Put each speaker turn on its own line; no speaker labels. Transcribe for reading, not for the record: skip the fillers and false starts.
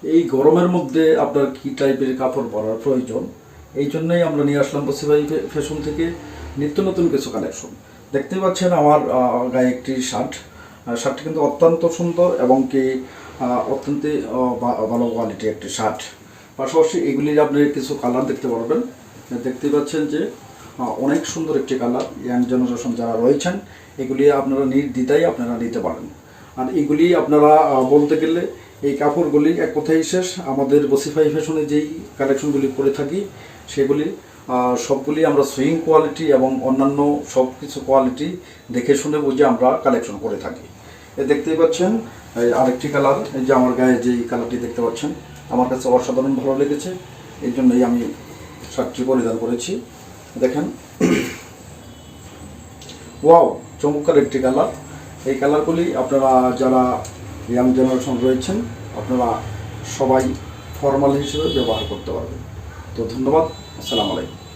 এই গরমের মধ্যে আপনার কী টাইপের কাপড় পরার প্রয়োজন, এই জন্যই আমরা নিয়ে আসলাম বসিভাই ফ্যাশন থেকে নিত্য নতুন কিছু কালেকশন। দেখতেই পাচ্ছেন আমার গায়ে একটি শার্ট। শার্টটি কিন্তু অত্যন্ত সুন্দর এবং কি অত্যন্ত ভালো কোয়ালিটির একটি শার্ট। পাশাপাশি এগুলির আপনি কিছু কালার দেখতে পারবেন। দেখতেই পাচ্ছেন যে অনেক সুন্দর একটি কালার। ইয়াং জেনারেশন যারা রয়েছেন এগুলি আপনারা নির্দ্বিধায় আপনারা নিতে পারেন। আর এগুলি আপনারা বলতে গেলে এই কাপড়গুলি এক কথাই শেষ। আমাদের বসিফাই ফ্যাশনে যেই কালেকশনগুলি করে থাকি সেগুলি সবগুলি আমরা সুইং কোয়ালিটি এবং অন্যান্য সব কিছু কোয়ালিটি দেখে শুনে বুঝে আমরা কালেকশন করে থাকি। দেখতেই পাচ্ছেন আরেকটি কালার, এই যে আমার গায়ে যেই কালারটি দেখতে পাচ্ছেন আমার কাছে অসাধারণ ভালো লেগেছে, এই জন্যই আমি শার্টটি পরিধান করেছি। দেখেন, ওয়াও, চমৎকার একটি কালার। এই কালারগুলি আপনারা যারা ইয়াং জেনারেশন রয়েছেন আপনারা সবাই ফর্মাল হিসেবে ব্যবহার করতে পারবেন। তো ধন্যবাদ, আসসালামু আলাইকুম।